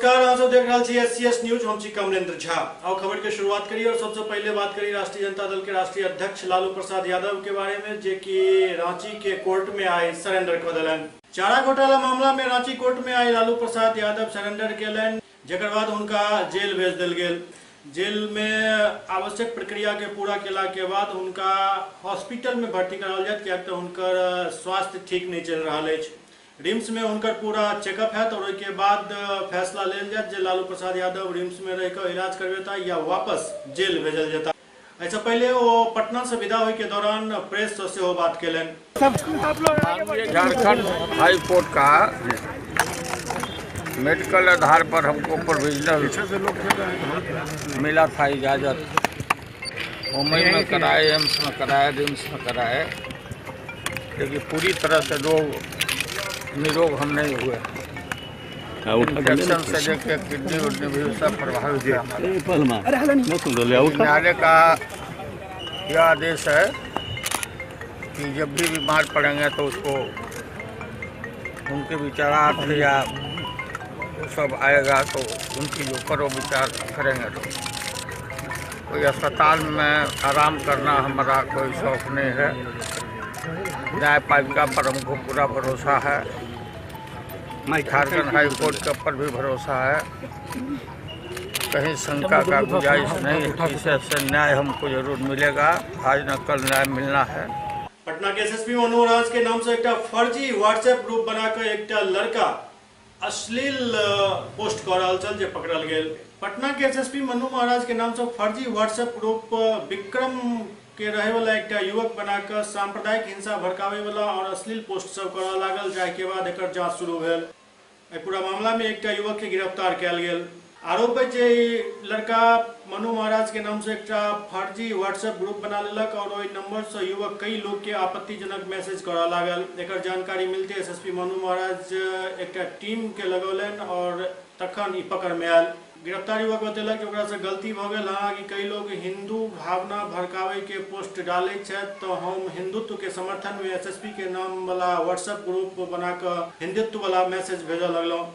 नमस्कार, अहाँ सब देख रहे छी SCS न्यूज। हम छी कमलेंद्र झा। आओ खबर के शुरुआत करिए और सबसे पहले बात करी राष्ट्रीय जनता दल के राष्ट्रीय अध्यक्ष लालू प्रसाद यादव के बारे में, जे कि रांची के कोर्ट में आए सरेंडर कर दिलन। चारा घोटाला मामला में रांची कोर्ट में आए लालू प्रसाद यादव सरेंडर केलन, जेकर बाद उनका जेल भेज दिल गेल। जेल में आवश्यक प्रक्रिया के पूरा केला के बाद उनका हॉस्पिटल में भर्ती कराओल जाए, किया तो उनकर स्वास्थ्य ठीक नहीं चल रहा है। रिम्स में उनकर पूरा चेकअप है, तो उसके बाद फैसला लेल जाए जे लालू प्रसाद यादव रिम्स में रहकर इलाज करवेता या वापस जेल भेजल जाता। ऐसा पहले वो पटना से विदा होने के दौरान प्रेस से वो बात केलन। झारखंड हाई कोर्ट का मेडिकल आधार पर हमको प्रोविजनल मिला था इजाज़त। मुंबई में कराए, एम्स में कराए, रिम्स में कराए, लेकिन पूरी तरह से निरोग हम नहीं हुए। इन्फेक्शन से लेकर किडनी उडनी भी सब प्रभावित हुआ। न्यायालय का यह आदेश है कि जब भी बीमार पड़ेंगे तो उसको उनके विचारार्थ या वो सब आएगा तो उनकी ऊपर वो विचार करेंगे। तो कोई अस्पताल में आराम करना हमारा कोई शौक नहीं है। न्यायपालिका पर हमको पूरा भरोसा है, झारखंड हाई कोर्ट के ऊपर भी भरोसा है। कहीं शंका का गुंजाइश नहीं है, इससे न्याय हमको जरूर मिलेगा। आज न कल न्याय मिलना है। पटना के SSP मनु महाराज के नाम से एक फर्जी व्हाट्सएप ग्रुप बनाकर एक लड़का अश्लील पोस्ट कर रहा चल जे पकड़ल गेल। पटना के SSP मनु महाराज के नाम से फर्जी व्हाट्सएप ग्रुप विक्रम के रहे वाला एक युवक बनाकर सांप्रदायिक हिंसा भड़कावे वाला और अश्लील पोस्ट सब करऽ लागल, जाय के बाद एकर जांच शुरू भेल। पूरा मामला में एक युवक के गिरफ्तार किया गेल। आरोप है जे लड़का मनु महाराज के नाम से एक फर्जी व्हाट्सएप ग्रुप बना लेलक और ओहि नंबर से युवक कई लोग के आपत्तिजनक मैसेज करऽ लागल। एकर जानकारी मिलते SSP मनु महाराज एक टीम के लगौलन और तखन ई पकड़ में आयल। गिरफ्तार युवक बतेलक कि ओकरा से गलती भ गेल कि कई लोग हिंदू भावना भड़कावे के पोस्ट डाले छथि, तो हम हिंदुत्व के समर्थन में SSP के नाम वाला व्हाट्सएप ग्रुप बनाकर हिंदुत्व वाला मैसेज भेजऽ लगलहुँ।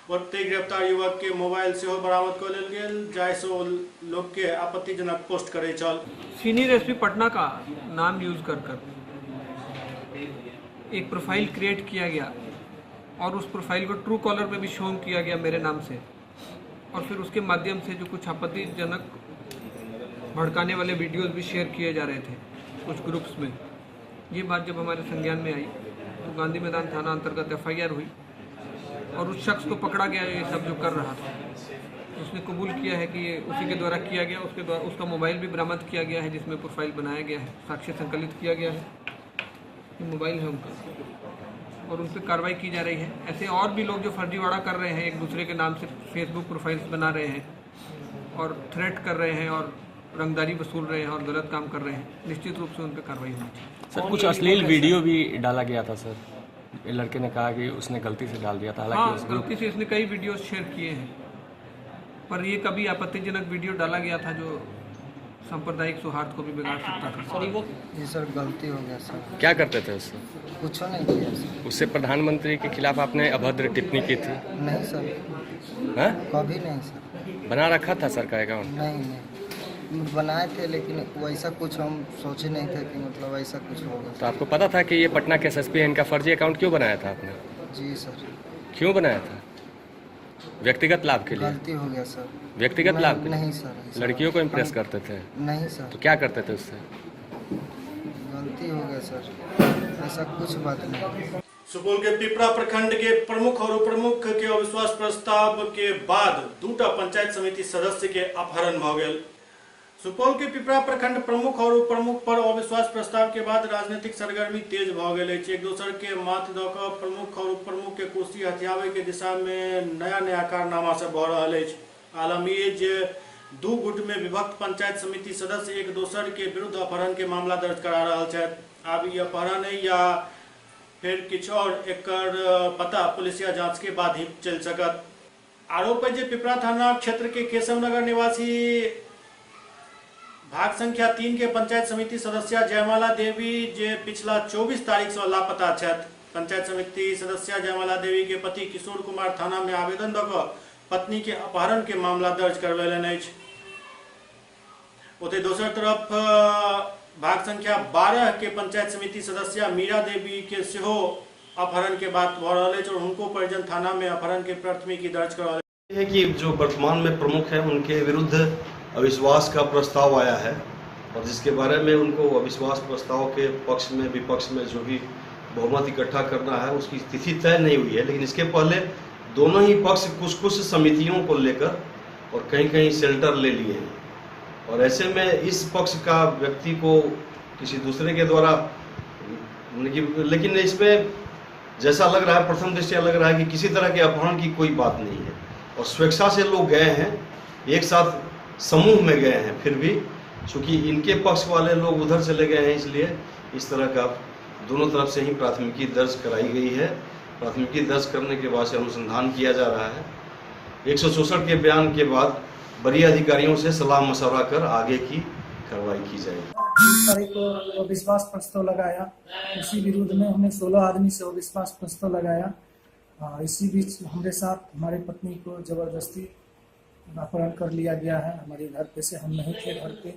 ओते गिरफ्तार युवक के मोबाइल से बरामद कर लेल गेल, जाहि से लोग के आपत्तिजनक पोस्ट करे चल। सीनियर SP पटना का नाम यूज कर एक प्रोफाइल क्रिएट किया गया और उस प्रोफाइल को ट्रू कॉलर पे भी शो किया गया मेरे नाम से, और फिर उसके माध्यम से जो कुछ आपत्तिजनक भड़काने वाले वीडियोस भी शेयर किए जा रहे थे कुछ ग्रुप्स में। ये बात जब हमारे संज्ञान में आई तो गांधी मैदान थाना अंतर्गत FIR हुई और उस शख्स को पकड़ा गया ये सब जो कर रहा था। उसने कबूल किया है कि ये उसी के द्वारा किया गया। उसके द्वारा उसका मोबाइल भी बरामद किया गया है जिसमें प्रोफाइल बनाया गया है, साक्ष्य संकलित किया गया है। ये मोबाइल है उनका और उन पर कार्रवाई की जा रही है। ऐसे और भी लोग जो फर्जीवाड़ा कर रहे हैं, एक दूसरे के नाम से फेसबुक प्रोफाइल्स बना रहे हैं और थ्रेट कर रहे हैं और रंगदारी वसूल रहे हैं और गलत काम कर रहे हैं, निश्चित रूप से उन पर कार्रवाई होनी चाहिए। सर, कुछ अश्लील वीडियो भी डाला गया था सर। ये लड़के ने कहा कि उसने गलती से डाल दिया था। हाँ, गलती से इसने कई वीडियो शेयर किए हैं, पर ये कभी आपत्तिजनक वीडियो डाला गया था जो सांप्रदायिक सौहार्द को भी बिगाड़ सकता था। जी सर, गलती हो गया सर। क्या करते थे उससे? कुछ नहीं किया सर। उससे प्रधानमंत्री के खिलाफ आपने अभद्र टिप्पणी की थी? नहीं सर। हाँ? कभी नहीं सर। बना रखा था सर का अकाउंट? नहीं बनाए थे, लेकिन वैसा कुछ हम सोचे नहीं थे कि मतलब ऐसा कुछ होगा। तो आपको पता था कि ये पटना के SSP है, इनका फर्जी अकाउंट क्यों बनाया था आपने? जी सर। क्यों बनाया था? व्यक्तिगत लाभ के लिए? गलती हो गया सर। व्यक्तिगत लाभ के लिए? नहीं सर। लड़कियों को इम्प्रेस करते थे? नहीं सर। तो क्या करते थे उससे? गलती हो गया सर, ऐसा कुछ बात नहीं। सुपौल के पिपरा प्रखंड के प्रमुख और उप प्रमुख के अविश्वास प्रस्ताव के बाद दूटा पंचायत समिति सदस्य के अपहरण भ गेल। सुपौल के पिपरा प्रखंड प्रमुख और उप प्रमुख पर अविश्वास प्रस्ताव के बाद राजनीतिक सरगर्मी तेज भ गेल अछि। एक दोसर के माथ दऽ कऽ प्रमुख और उप प्रमुख के कुर्सी हथियावे के दिशा में नया कारनामा सब भऽ रहल अछि। आलम ई जे दू गुट में विभक्त पंचायत समिति सदस्य एक दोसर के विरुद्ध अपहरण के मामला दर्ज करा रहल छथि। आब ई अपहरण है या फिर किछु और, एकर पता पुलिसिया जांच के बाद ही चल सकत। आरोप है जे पिपरा थाना क्षेत्र के केशवनगर निवासी भाग संख्या 3 के पंचायत समिति सदस्य जयमाला देवी जे पिछला 24 तारीख से लापता छथि। पंचायत समिति सदस्य जयमाला देवी के पति किशोर कुमार थाना में आवेदन दऽ कऽ पत्नी के अपहरण के मामला दर्ज करवेलन अछि। ओते दोसर तरफ भाग संख्या 12 के पंचायत समिति सदस्य मीरा देवी के सेहो अपहरण के बात भ रहल अछि और हुनको परिजन थाना में अपहरण के प्राथमिकी दर्ज करल है कि जो वर्तमान में प्रमुख है उनके विरुद्ध अविश्वास का प्रस्ताव आया है और जिसके बारे में उनको अविश्वास प्रस्ताव के पक्ष में विपक्ष में जो भी बहुमत इकट्ठा करना है उसकी तिथि तय नहीं हुई है, लेकिन इसके पहले दोनों ही पक्ष कुछ कुछ समितियों को लेकर और कहीं कहीं शेल्टर ले लिए हैं और ऐसे में इस पक्ष का व्यक्ति को किसी दूसरे के द्वारा, लेकिन इसमें जैसा लग रहा है प्रथम दृष्टया लग रहा है कि किसी तरह के अपहरण की कोई बात नहीं है और स्वेच्छा से लोग गए हैं, एक साथ समूह में गए हैं, फिर भी चूंकि इनके पक्ष वाले लोग उधर चले गए हैं इसलिए इस तरह का दोनों तरफ से ही प्राथमिकी दर्ज कराई गई है। प्राथमिकी दर्ज करने के बाद से अनुसंधान किया जा रहा है। 164 के बयान के बाद वरीय अधिकारियों से सलाह मशवरा कर आगे की कार्रवाई की जाएगी। 20 तारीख को अविश्वास प्रस्ताव लगाया, इसी विरुद्ध में हमने 16 आदमी से अविश्वास प्रस्ताव लगाया। इसी बीच हमारे साथ हमारे पत्नी को जबरदस्ती अपहरण कर लिया गया है हमारे घर पे से। हम नहीं थे घर पे,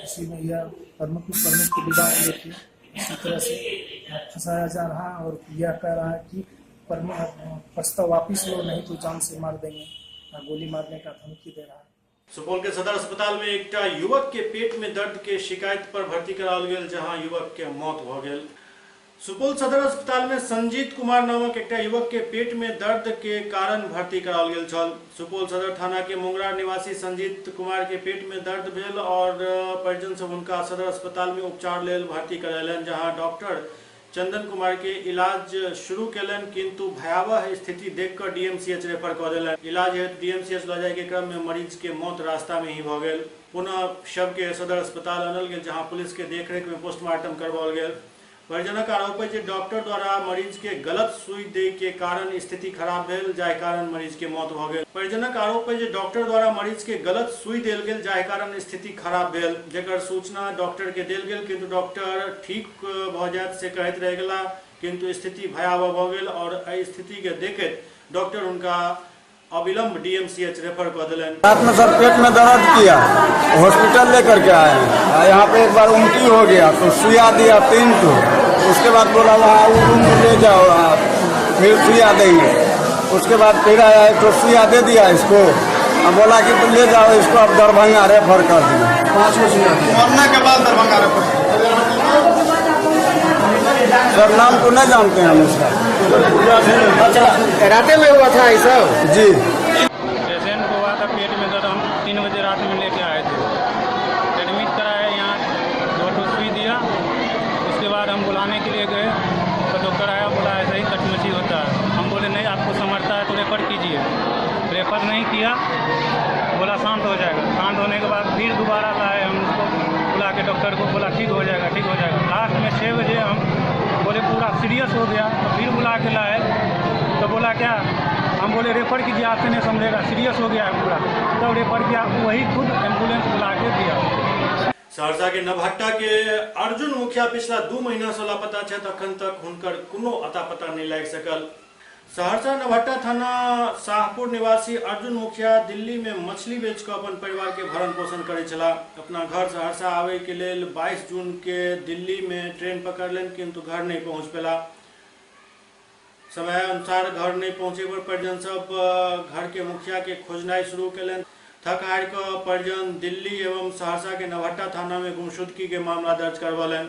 इसी में यह प्रमुख की विवाह हुई थी, इसी तरह से फंसाया जा रहा है और यह कह रहा है कि प्रस्ताव वापिस लो नहीं तो जान से मार देंगे, गोली मारने का धमकी दे रहा है। सुपौल के सदर अस्पताल में एक युवक के पेट में दर्द के शिकायत पर भर्ती कराओल गेल, जहां युवक के मौत भ गेल। सुपौल सदर अस्पताल में संजीत कुमार नामक एक युवक के पेट में दर्द के कारण भर्ती कराओल गेल छल। सुपौल सदर थाना के मुंगरा निवासी संजीत कुमार के पेट में दर्द भेल और परिजन सब उनका सदर अस्पताल में उपचार लेल भर्ती करालन, जहां डॉक्टर चंदन कुमार के इलाज शुरू केलन, किंतु भयावह स्थिति देखकर डीएमसीएच रेफर कर देलन। इलाज हेतु डीएमसीएच ल जाय के क्रम में मरीज के मौत रास्ता में ही भ गेल। पुनः शव के सदर अस्पताल आनल गेल, जहां पुलिस के देखरेख में पोस्टमार्टम करवाओल गेल। परिजनक आरोप है जे डॉक्टर द्वारा मरीज के गलत सुई दे के कारण स्थिति खराब भेल, जाय कारण मरीज के मौत भ गेल। परिजनक आरोप है जे डॉक्टर द्वारा मरीज के गलत सुई देल गेल, जाय कारण स्थिति खराब भेल, जेकर सूचना डॉक्टर के देल गेल, किंतु डॉक्टर ठीक भ जायत से कहैत रह गेला, किंतु स्थिति भयावह भ गेल और एहि स्थिति के देखैत डॉक्टर उनका अविलंब डीएमसीएच रेफर कर दिलन। रात में सर पेट में दर्द किया, हॉस्पिटल लेकर के आए, यहाँ पे एक बार उल्टी हो गया तो सुइया दिया 3 तो, उसके बाद बोला वहाँ रूम में ले जाओ फिर सुइया देंगे। उसके बाद फिर आया तो सुइया दे दिया इसको, अब बोला कि तो ले जाओ इसको, अब दरभंगा रेफर कर दिया। 5 सुइया मरने के बाद दरभंगा रेफर। सर नाम तो नहीं जानते हैं हम उसका। अच्छा रात में हुआ था ऐसा? जी पेशेंट को हुआ था पेट में दर्द, हम 3 बजे रात में लेके आए थे, एडमिट कराया, यहाँ 2 सुई दिया। उसके बाद हम बुलाने के लिए गए तो डॉक्टर आया, बोला ऐसा ही कटमची होता है। हम बोले नहीं आपको समझता है तो रेफर कीजिए, रेफर नहीं किया, बोला शांत हो जाएगा। शांत होने के बाद फिर दोबारा लाए, हम उसको बुला के डॉक्टर को बोला ठीक हो जाएगा ठीक हो जाएगा। लास्ट में 6 बजे हम बोले पूरा सीरियस हो गया तो फिर बुला के लाए तो बोला क्या, हम बोले रेफर कीजिए, आपसे नहीं समझेगा, सीरियस हो गया है पूरा, तब रेफर किया, वही खुद एम्बुलेंस बुला के दिया। सहरसा के नवहट्टा के अर्जुन मुखिया पिछला 2 महीना से लापता छथि, अखन तक हुनकर कोनो अता पता नहीं लागि सकल। सहरसा नवहट्टा थाना शाहपुर निवासी अर्जुन मुखिया दिल्ली में मछली बेच कर अपन परिवार के भरण पोषण करे छला। अपना घर सहरसा आवे के लेल 22 जून के दिल्ली में ट्रेन पकड़लन, किंतु घर नहीं पहुंच पेला। समय अनुसार घर नहीं पहुंचे पर परिजन सब घर के मुखिया के खोजनाई शुरू कलन। थक हार कर परिजन दिल्ली एवं सहरसा के नवहट्टा थाना में गुमशुदगी के मामला दर्ज करवालन।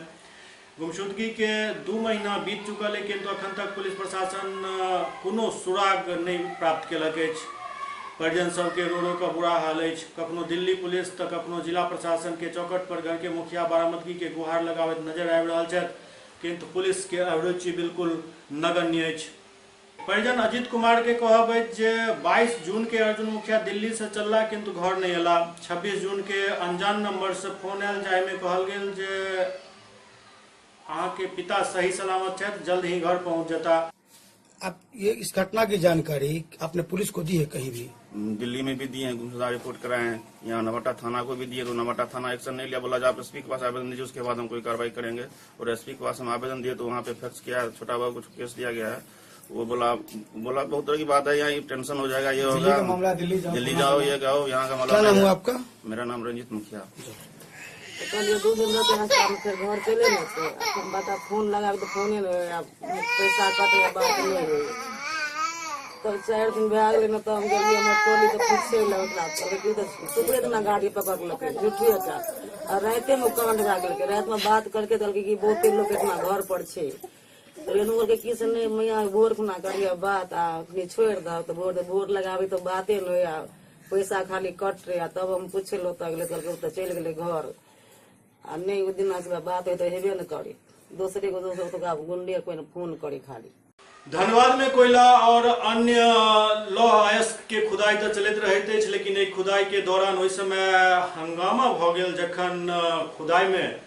गुमशुदगी के 2 महीना बीत चुकल है, किंतु अखन तक पुलिस प्रशासन कोनो सुराग नहीं प्राप्त केलक अछि। परिजन सबके रो का बुरा हाल है, कखनो दिल्ली पुलिस तो कखनो जिला प्रशासन के चौकट पर घर के मुखिया बरामदगी के गुहार लगावत नजर आबि रहल छथि, किंतु पुलिस के अभिरुचि बिल्कुल नगण्य अछि। परिजन अजित कुमार के कहब है जे 22 जून के अर्जुन मुखिया दिल्ली से चलला, किंतु घर नहीं अला। 26 जून के अनजान नंबर से फोन आयल, जाय में कहल गेल जे अहाँ के पिता सही सलामत छथि, जल्द ही घर पहुंच जाता। आप ये इस घटना की जानकारी आपने पुलिस को दी है? कहीं भी दिल्ली में भी दिए हैं, गुमशुदा रिपोर्ट कराए हैं, यहाँ नवहट्टा थाना को भी दिए तो नवहट्टा थाना एक्शन नहीं लिया, बोला आप एसपी के पास आवेदन दीजिए, उसके बाद हम कोई कार्रवाई करेंगे। और एसपी के पास हम आवेदन दिए तो वहाँ पे फैक्स किया, छोटा बाबू को केस दिया गया है वो बोला बहुत तरह की बात है, यहाँ टेंशन हो जाएगा, ये दिल्ली होगा, का मामला, दिल्ली जाओ, ये गाओ, यहाँ का क्या मामला। नाम हुआ आपका? मेरा नाम रंजीत मुखिया। कहलिए 2 दिन रहते हैं काम, फिर घर चले न तो बता फोन लगा तो फोने नहीं, पैसा कटे या बात नहीं हुई। तब 4 दिन भए गेलै न, तो हम गेलिए हमर टोली तो पूछे सुबह ना गाड़ी पकड़ लके झूठी अच्छा, और राते में कांड भए गेल, रात में बात करके दल कि बहुते लोग इतना घर पर छे, तो एनू के किस ने मैया भोर खुना करिए बात आ छोड़ दो, तो भोर लगाबे तो बाते नहीं, आ पैसा खाली कट रहे। तब हम पूछे लो तो चल गए घर, आ नहीं वो दिन बात हो तो हेबे न करी, दूसरे को गुंडे कोई फोन करी खाली। धनबाद में कोयला और अन्य लौह अयस्क के खुदाई तो चलते रहते, लेकिन एक खुदाई के दौरान उस समय हंगामा भ गेल जखन खुदाई में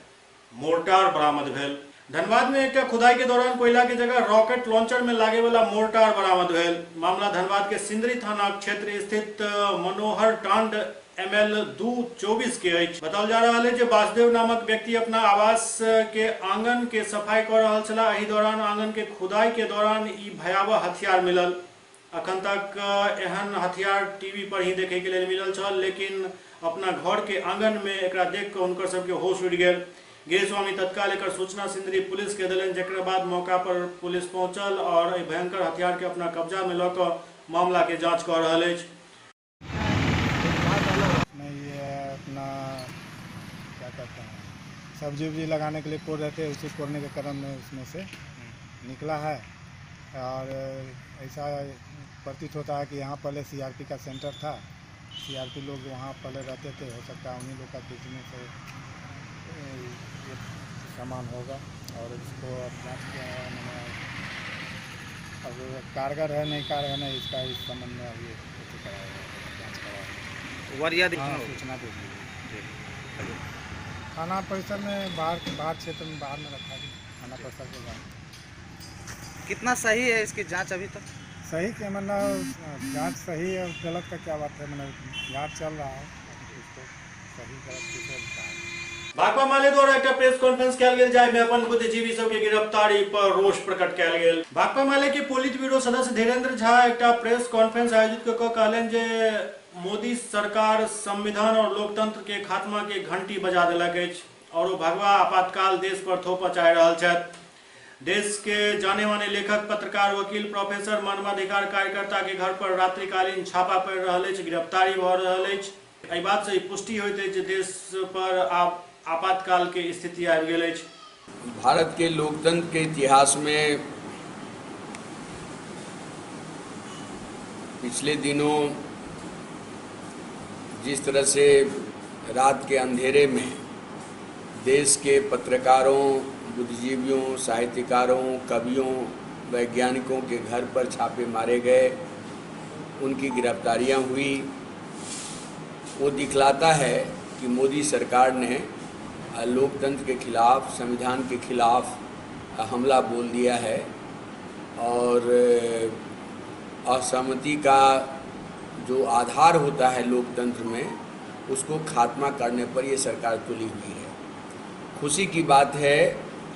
मोर्टार बरामद भेल। धनबाद में एक खुदाई के दौरान कोयला के जगह रॉकेट लॉन्चर में लागे वाला मोर्टार बरामद भेल। मामला धनबाद के सिंदरी थाना क्षेत्र स्थित मनोहर टांड ML 224 के अछि। बताओल जा रहा है जे वासुदेव नामक व्यक्ति अपना आवास के आंगन के सफाई कर रहा छला। एही दौरान आंगन के खुदाई के दौरान ई भयावह हथियार मिलल। अखन तक एहन हथियार टीवी पर ही देखे के लिए मिलल छल, लेकिन अपना घर के आंगन में एकरा देख कर उनकर सबके होश उड़ गेल। गिरिस्वामी तत्काल एकर सूचना सिंदरी पुलिस के देलन, जेकरा बाद मौका पर पुलिस पहुंचल और एहि भयंकर हथियार के अपना कब्जा में लऽ कऽ मामला के जांच कर रहल अछि। क्या कहते हैं, सब्जी उब्जी लगाने के लिए कोड़ रहते हैं, उसी कोड़ने के क्रम में उसमें से निकला है। और ऐसा प्रतीत होता है कि यहाँ पहले CRP का सेंटर था, CRP लोग वहाँ पहले रहते थे, हो सकता है उन्हीं लोग का बेचने से ये सामान होगा। और इसको अब जाँच मैंने अब कारगर है नहीं कारगर नहीं, इसका इस संबंध में अभी जाँच कराया, सूचना दे दी। थाना परिसर में बाहर क्षेत्र में बाहर में रखा गया, थाना परिसर के बाहर। कितना सही है इसकी जांच अभी तक? सही के मतलब जांच सही है, गलत का क्या बात है, मतलब जांच चल रहा है, इसको सही गलत किसे। भाकपा माले द्वारा एक प्रेस कॉन्फ्रेंस कयल गेल, जाहि में अपन बुद्धिजीवी सब के गिरफ्तारी पर रोष प्रकट कयल गेल। भाकपा माले के पोलित ब्यूरो सदस्य धीरेन्द्र झा एक प्रेस कॉन्फ्रेंस आयोजित कऽ कहलनि जे मोदी सरकार संविधान और लोकतंत्र के खात्मा के घंटी बजा देलक अछि और भगवा आपातकाल देश पर थोपऽ चाहि रहल छथि। देश के जाने माने लेखक, पत्रकार, वकील, प्रोफेसर, मानवाधिकार कार्यकर्ता के घर पर रात्रिकालीन छापा पड़ि रहल अछि, गिरफ्तारी भऽ रहल अछि। एहि बात से पुष्टि होइत अछि जे देश पर आपातकाल के स्थिति आबि गेल अछि। भारत के लोकतंत्र के इतिहास में पिछले दिनों जिस तरह से रात के अंधेरे में देश के पत्रकारों, बुद्धिजीवियों, साहित्यकारों, कवियों, वैज्ञानिकों के घर पर छापे मारे गए, उनकी गिरफ्तारियां हुई, वो दिखलाता है कि मोदी सरकार ने लोकतंत्र के खिलाफ, संविधान के खिलाफ हमला बोल दिया है और असहमति का जो आधार होता है लोकतंत्र में, उसको खात्मा करने पर ये सरकार तुली हुई है। खुशी की बात है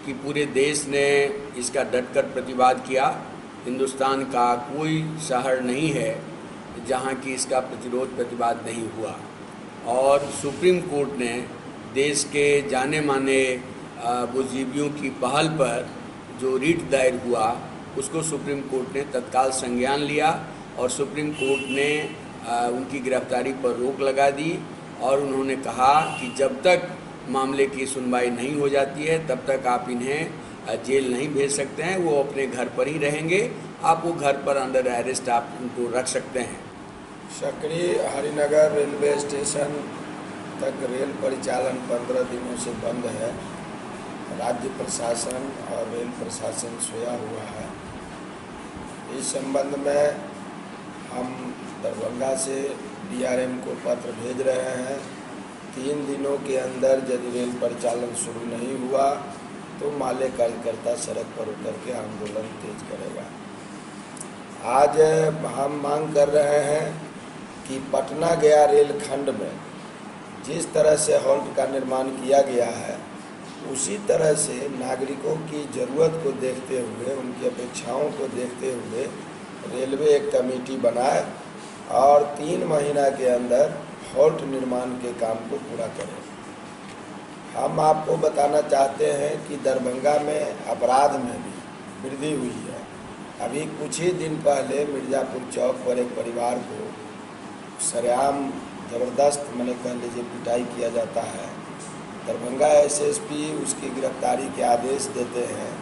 कि पूरे देश ने इसका डटकर प्रतिवाद किया। हिंदुस्तान का कोई शहर नहीं है जहाँ की इसका प्रतिरोध प्रतिवाद नहीं हुआ और सुप्रीम कोर्ट ने देश के जाने माने बुद्धिजीवियों की पहल पर जो रिट दायर हुआ, उसको सुप्रीम कोर्ट ने तत्काल संज्ञान लिया और सुप्रीम कोर्ट ने उनकी गिरफ्तारी पर रोक लगा दी और उन्होंने कहा कि जब तक मामले की सुनवाई नहीं हो जाती है तब तक आप इन्हें जेल नहीं भेज सकते हैं, वो अपने घर पर ही रहेंगे, आप वो घर पर अंडर अरेस्ट आप उनको रख सकते हैं। सकरी हरिनगर रेलवे स्टेशन तक रेल परिचालन 15 दिनों से बंद है। राज्य प्रशासन और रेल प्रशासन सोया हुआ है। इस संबंध में हम दरभंगा से DRM को पत्र भेज रहे हैं। 3 दिनों के अंदर यदि रेल परिचालन शुरू नहीं हुआ तो माले कार्यकर्ता सड़क पर उतर के आंदोलन तेज करेगा। आज हम मांग कर रहे हैं कि पटना गया रेल खंड में जिस तरह से हॉल्ट का निर्माण किया गया है उसी तरह से नागरिकों की ज़रूरत को देखते हुए, उनकी अपेक्षाओं को देखते हुए रेलवे एक कमेटी बनाए और 3 महीना के अंदर हॉल्ट निर्माण के काम को पूरा करें। हम आपको बताना चाहते हैं कि दरभंगा में अपराध में भी वृद्धि हुई है। अभी कुछ ही दिन पहले मिर्ज़ापुर चौक पर एक परिवार को सरेआम ज़बरदस्त मैंने कह लीजिए पिटाई किया जाता है। दरभंगा एसएसपी उसकी गिरफ्तारी के आदेश देते हैं,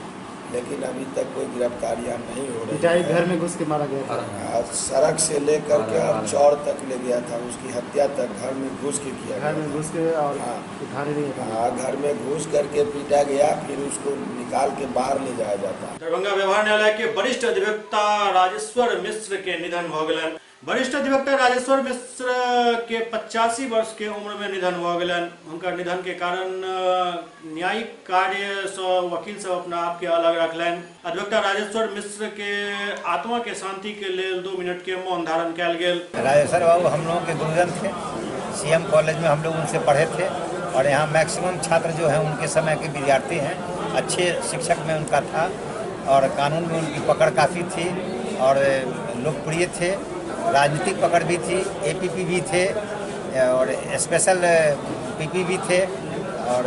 लेकिन अभी तक कोई गिरफ्तारियां नहीं हो रही। पिटाई घर में घुस के मारा गया था। सड़क से लेकर के और चौर तक ले गया था, उसकी हत्या तक घर में घुस के किया गया। घर में घुस के और उठाने नहीं था। हाँ, घर में घुस करके पीटा गया, फिर उसको निकाल के बाहर ले जाया जाता। दरभंगा व्यवहार न्यायालय के वरिष्ठ अधिवक्ता राजेश्वर मिश्र के निधन भ गेलन। वरिष्ठ अधिवक्ता राजेश्वर मिश्र के 85 वर्ष के उम्र में निधन भ गेलन। उनका निधन के कारण न्यायिक कार्य से वकील सब अपना आप के अलग रखलन। अधिवक्ता राजेश्वर मिश्र के आत्मा के शांति के लिए 2 मिनट के मौन धारण किया गेल। राजेश्वर बाबू हम लोगों के गुरुजन थे। सीएम कॉलेज में हम लोग उनसे पढ़े थे और यहाँ मैक्सिमम छात्र जो हैं उनके समय के विद्यार्थी हैं। अच्छे शिक्षक में उनका था और कानून में उनकी पकड़ काफ़ी थी और लोकप्रिय थे। राजनीतिक पकड़ भी थी, एपीपी भी थे और स्पेशल पीपी भी थे और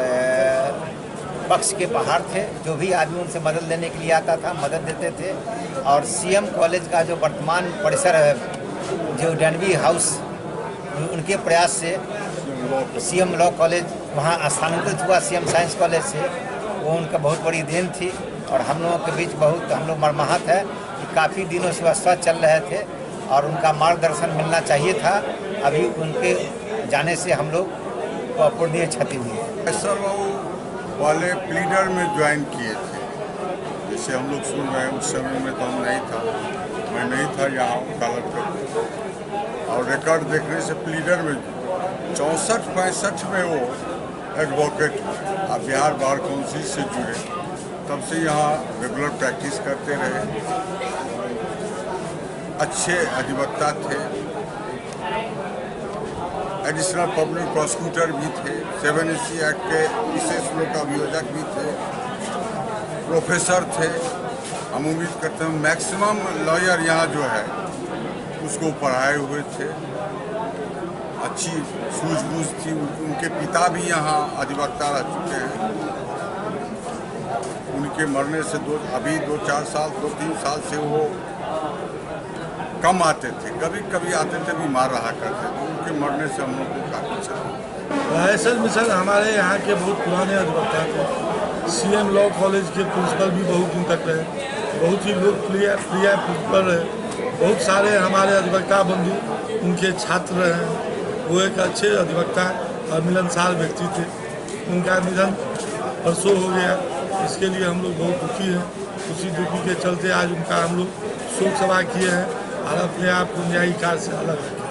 पक्ष के बाहर थे। जो भी आदमी उनसे मदद लेने के लिए आता था मदद देते थे। और सीएम कॉलेज का जो वर्तमान परिसर है, जो डैनवी हाउस, उनके प्रयास से सीएम लॉ कॉलेज वहाँ स्थानांतरित हुआ सीएम साइंस कॉलेज से। वो उनका बहुत बड़ी देन थी और हम लोगों के बीच बहुत हम लोग मर्माहत है कि काफ़ी दिनों से व्यवस्था चल रहे थे और उनका मार्गदर्शन मिलना चाहिए था। अभी उनके जाने से हम लोग अपूरणीय क्षति हुई है। सर वो पहले प्लीडर में ज्वाइन किए थे, जैसे हम लोग सुन रहे हैं। उस समय में तो हम नहीं था, मैं नहीं था यहाँ वकालत करते। और रिकॉर्ड देखने से प्लीडर में 64-65 में वो एडवोकेट बिहार बार काउंसिल से जुड़े, तब से यहाँ रेगुलर प्रैक्टिस करते रहे। अच्छे अधिवक्ता थे, एडिशनल पब्लिक प्रोसिक्यूटर भी थे, 7AC एक्ट के विशेष लोक अभियोजक भी थे, प्रोफेसर थे। हम उम्मीद करते हैं मैक्सिमम लॉयर यहाँ जो है उसको पढ़ाए हुए थे, अच्छी सूझबूझ थी। उनके पिता भी यहाँ अधिवक्ता रह चुके हैं। उनके मरने से अभी 2-4 साल 2-3 साल से वो कम आते थे, कभी कभी आते थे, बीमार रहा करते थे। उनके मरने से हम लोग को काफ़ी अच्छा। राजेश्वर मिश्र हमारे यहाँ के बहुत पुराने अधिवक्ता थे। सीएम लॉ कॉलेज के प्रिंसिपल भी बहुत दिन तक रहे, बहुत ही लोकप्रिय प्रिंसिपल रहे। बहुत सारे हमारे अधिवक्ता बंधु उनके छात्र रहे। वो एक अच्छे अधिवक्ता और मिलनसार व्यक्ति थे। उनका निधन परसों हो गया, इसके लिए हम लोग बहुत दुखी हैं। उसी दुखी के चलते आज उनका हम लोग शोक सभा किए हैं और अपने आप को न्यायिक कार्य से अलग रखें।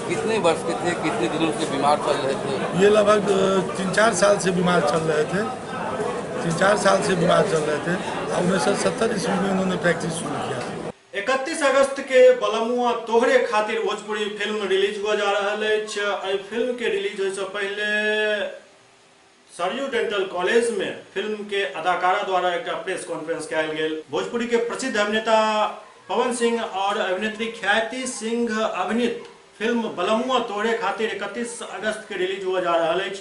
कितने वर्ष के थे, कितने दिनों से बीमार चल रहे थे? ये लगभग 3-4 साल से बीमार चल रहे थे। 3-4 साल से बीमार चल रहे थे और 1970 ईस्वी में उन्होंने प्रैक्टिस शुरू किया। 31 अगस्त के बलमुआ तोहरे खातिर भोजपुरी फिल्म रिलीज हो जा रहा है। फिल्म के रिलीज होने से पहले सरयू डेंटल कॉलेज में फिल्म के अदाकारा द्वारा एक प्रेस कॉन्फ्रेंस किया गया। भोजपुरी के प्रसिद्ध अभिनेता पवन सिंह और अभिनेत्री ख्याति सिंह अभिनीत फिल्म बलमुआ तोहरे खातिर 31 अगस्त के रिलीज हो जा रहा है।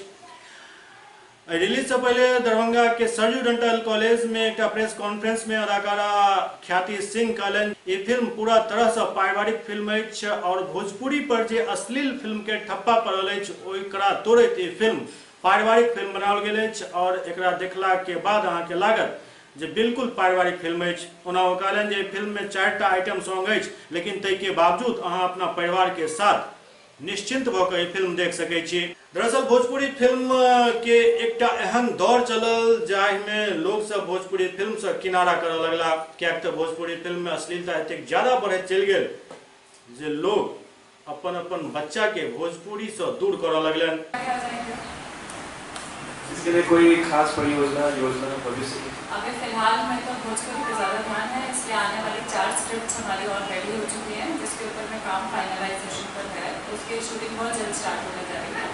रिलीज से पहले दरभंगा के सरयू डेंटल कॉलेज में एक प्रेस कॉन्फ्रेंस में अदाकारा ख्याति सिंह कहलन ये फिल्म पूरा तरह से पारिवारिक फिल्म है और भोजपुरी पर जे अश्लील फिल्म के ठप्पा पड़ल है ओकरा तोड़ैत ये फिल्म पारिवारिक फिल्म बनाओल गेल है और एकरा देखला के बाद अहाँ के लागत जे बिल्कुल पारिवारिक फिल्म है। ओना ओ कहलन जे फिल्म में 4टा आइटम सॉन्ग है, लेकिन तै के बावजूद अहाँ अपना परिवार के साथ निश्चिंत भऽ फिल्म देख सकै छी। दरअसल भोजपुरी फिल्म के एकटा एहन दौर चलल जाहिमे लोग सब भोजपुरी फिल्म से किनारा करऽ लगला, कियाक तऽ भोजपुरी फिल्म में अश्लीलता एतेक ज्यादा बढ़ैत चलि गेल जे लोग अपन अपन बच्चा के भोजपुरी से दूर करऽ लगलन। इसके लिए कोई खास परियोजना भविष्य की? अभी फिलहाल में तो भोजपुरी पे ज़्यादा ध्यान है, इसलिए आने वाली 4 स्क्रिप्ट्स हमारी और रेडी हो चुकी हैं, जिसके ऊपर में काम फाइनलाइजेशन पर है। उसकी शूटिंग बहुत जल्द स्टार्ट होने जा रही है।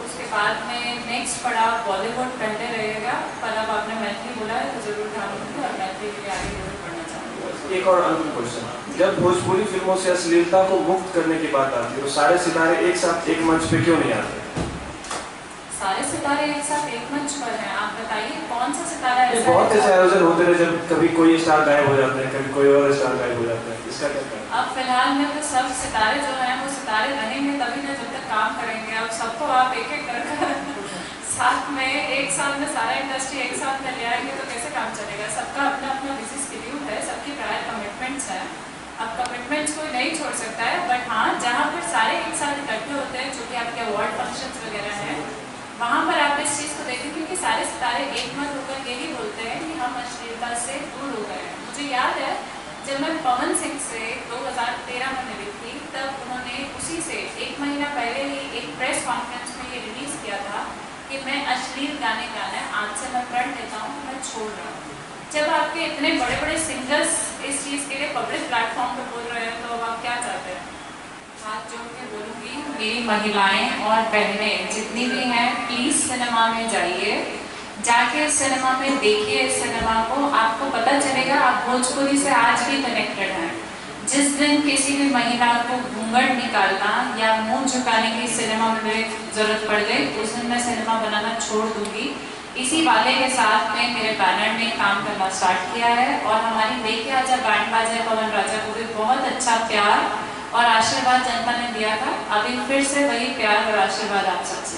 उस उसके बाद में नेक्स्ट पड़ाव बॉलीवुड पहले रहेगा, पर अब आपने मैथिली बोला है तो जरूर ध्यान दूँगी और मैथिली के लिए आगे जरूर पढ़ना चाहूँगी। एक और अंतिम क्वेश्चन, जब भोजपुरी फिल्मों से अश्लीलता को मुक्त करने की बात आती है तो सारे सितारे एक साथ एक मंच पे क्यों नहीं आते? सारे सितारे एक साथ एक मंच पर हैं, आप बताइए कौन सा सितारा ऐसा बहुत है? ऐसे आयोजन होते हैं जब कभी कोई स्टार गायब हो जाते हैं, कभी कोई और स्टार गायब हो जाता है, इसका क्या कहना है? अब फिलहाल में तो सब सितारे जो हैं वो सितारे रहेंगे तभी ना जब तक काम करेंगे। अब सबको आप एक एक कर साथ में एक साथ में सारा इंडस्ट्री एक साथ में ले आएंगे तो कैसे काम चलेगा? सबका अपना अपना बिजी शेड्यूल है, सबकी प्रायर कमिटमेंट्स हैं। अब कमिटमेंट्स कोई नहीं छोड़ सकता है, बट हाँ जहाँ पर सारे एक साथ इकट्ठे होते हैं जो कि आपके अवार्ड फंक्शंस वगैरह हैं, वहाँ पर आप इस चीज़ को देखें क्योंकि सारे सितारे एक मत होकर यही बोलते हैं कि हम अश्लीलता से दूर हो गए हैं। मुझे याद है जब मैं पवन सिंह से 2013 में मिली थी, तब उन्होंने उसी से एक महीना पहले ही एक प्रेस कॉन्फ्रेंस में ये रिलीज़ किया था कि मैं अश्लील गाने गाना है, आज से मैं प्रण लेता हूँ, मैं छोड़ रहा हूँ। जब आपके इतने बड़े बड़े सिंगर्स इस चीज़ के लिए पब्लिक प्लेटफॉर्म पर बोल रहे हैं तो अब आप क्या चाहते हैं? हाथ जोड़ के बोलूँगी, मेरी महिलाएं और बहनें जितनी भी हैं, प्लीज़ सिनेमा में जाइए, जाके सिनेमा में देखिए इस सिनेमा को, आपको पता चलेगा आप भोजपुरी से आज भी कनेक्टेड हैं। जिस दिन किसी भी महिला को घूंघट निकालना या मुंह झुकाने की सिनेमा में मेरी जरूरत पड़ गई, उस दिन मैं सिनेमा बनाना छोड़ दूंगी। इसी वादे के साथ में मेरे बैनर में काम करना स्टार्ट किया है और हमारी लेके आजा बैंड बाजा पवन राजा को भी बहुत अच्छा प्यार और आशीर्वाद जनता ने दिया था। अभी फिर से वही प्यार और आशीर्वाद आप सबसे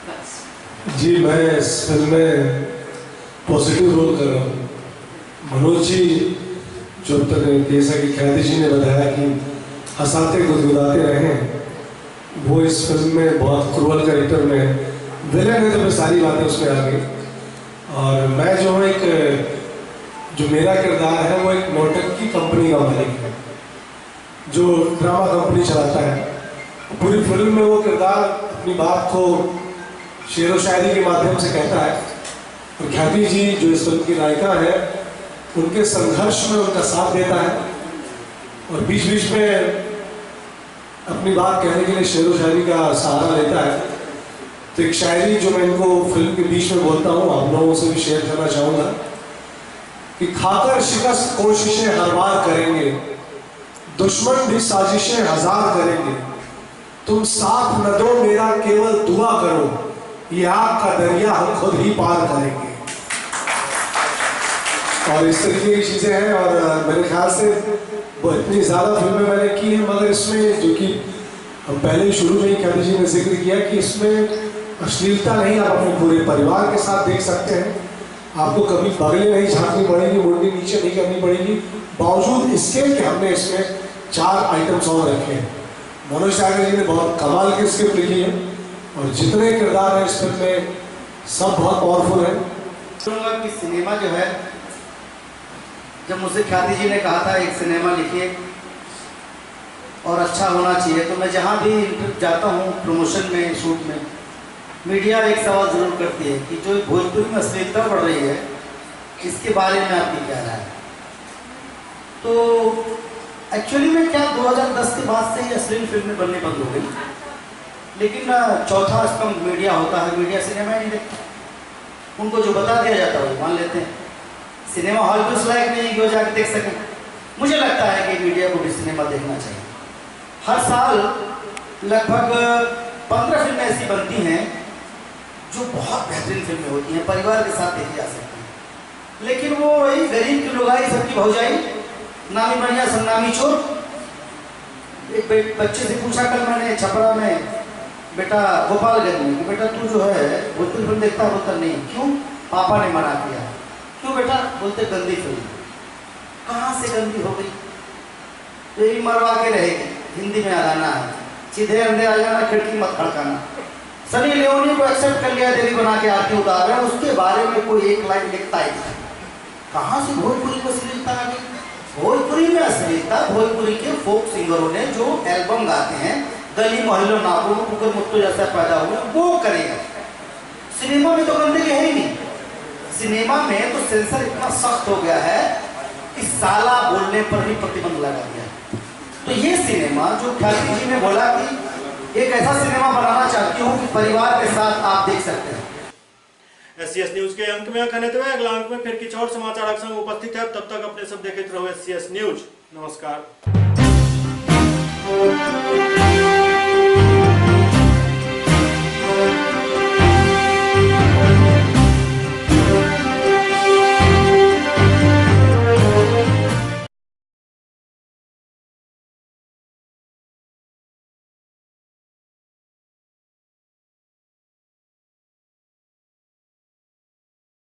बस। जी, मैं इस फिल्म में पॉजिटिव रोल कर रहा हूँ। मनोज जी जो तक जैसा कि ख्याति जी ने बताया कि हंसाते गुदगुदाते रहे, वो इस फिल्म में बहुत क्रूअल कैरेक्टर में विलन है, तो मैं सारी बातें उसमें आ गई। और मैं जो हूँ जो मेरा किरदार है वो एक नौटंकी कंपनी का मालिक है जो ड्रामा कंपनी चलाता है। पूरी फिल्म में वो किरदार अपनी बात को शेर व शायरी के माध्यम से कहता है और ख्याति जी जो इस फिल्म की नायिका है उनके संघर्ष में उनका साथ देता है और बीच बीच में अपनी बात कहने के लिए शेर व शायरी का सहारा लेता है। तो एक शायरी जो मैं इनको फिल्म के बीच में बोलता हूँ, आप लोगों से भी शेयर करना चाहूँगा कि खाकर शिकस्त कोशिशें हर बार करेंगे, दुश्मन भी साजिशें हजार करेंगे, तुम साथ न दो मेरा केवल दुआ करो, ये आग का दरिया हम खुद ही पार करेंगे। और इस तरीके की चीज़ें हैं और मेरे ख्याल से वो इतनी ज़्यादा फिल्में मैंने की हैं, मगर इसमें जो कि हम पहले शुरू में ही ख्याति जी ने जिक्र किया कि इसमें अश्लीलता नहीं, आप अपने पूरे परिवार के साथ देख सकते हैं। आपको कभी बगलें नहीं झाँकनी पड़ेगी, मुंडी नीचे नहीं करनी पड़ेगी, बावजूद इसके कि हमने इसमें 4 आइटम सॉन्ग रखे हैं। मनोज सागर जी ने बहुत कमाल की स्क्रिप्ट लिखी है और जितने किरदार हैं इस फिल्म में सब बहुत पावरफुल हैं। कि सिनेमा जो है, जब मुझसे ख्याति जी ने कहा था एक सिनेमा लिखिए और अच्छा होना चाहिए, तो मैं जहाँ भी जाता हूँ प्रमोशन में, शूट में, मीडिया एक सवाल जरूर करती है कि जो भोजपुरी में अश्लीलता बढ़ रही है इसके बारे में आपकी क्या राय है। तो एक्चुअली में क्या 2010 के बाद से ही अश्लील फिल्में बनने बंद हो गई, लेकिन चौथा स्तंभ मीडिया होता है, मीडिया सिनेमा ही नहीं देखता। उनको जो बता दिया जाता है वो मान लेते हैं। सिनेमा हॉल भी उस लायक नहीं कि जाकर देख सकें। मुझे लगता है कि मीडिया को भी सिनेमा देखना चाहिए। हर साल लगभग 15 फिल्में ऐसी बनती हैं जो बहुत बेहतरीन फिल्में होती हैं, परिवार के साथ देखी जा सकती हैं, लेकिन वो वही गरीब की लुगाई, सबकी भौजाई, नामी बढ़िया सन्नामी चोर। एक बच्चे से पूछा कल मैंने छपरा में, बेटा गोपालगंज में, कि बेटा तू जो है भोजपुरी फिल्म देखता है? बोलता नहीं। क्यों? पापा ने मना किया। क्यों बेटा? बोलते गंदी फिल्म। कहाँ से गंदी हो गई? तो यही मरवा के रहेगी, हिंदी में आ जाना है, सीधे अंदर आ जाना, खिड़की मत खड़काना। सनी लियोनी को एक्सेप्ट कर लिया, देवी बना के आरती उतार रहे हैं, उसके बारे में कोई एक लाइन लिखता ही नहीं। कहाँ से भोजपुरी को अश्लीलता आ गई? भोजपुरी में अश्लीलता भोजपुरी के फोक सिंगरों ने जो एल्बम गाते हैं, गली मोहल्लों नाकों में कुकर मुत्तो जैसा पैदा हुआ, वो करेगा। सिनेमा में तो गंदगी है ही नहीं। सिनेमा में तो सेंसर इतना सख्त हो गया है कि साला बोलने पर भी प्रतिबंध लगा दिया। तो ये सिनेमा जो ख्याति जी ने बोला कि एक ऐसा सिनेमा बनाना चाहती हूँ कि परिवार के साथ आप देख सकते हैं। SCS न्यूज के अंक में खनित हुए अगला अंक में फिर किछ और समाचार संग उपस्थित है। तब तक अपने सब देखते रहो SCS न्यूज। नमस्कार।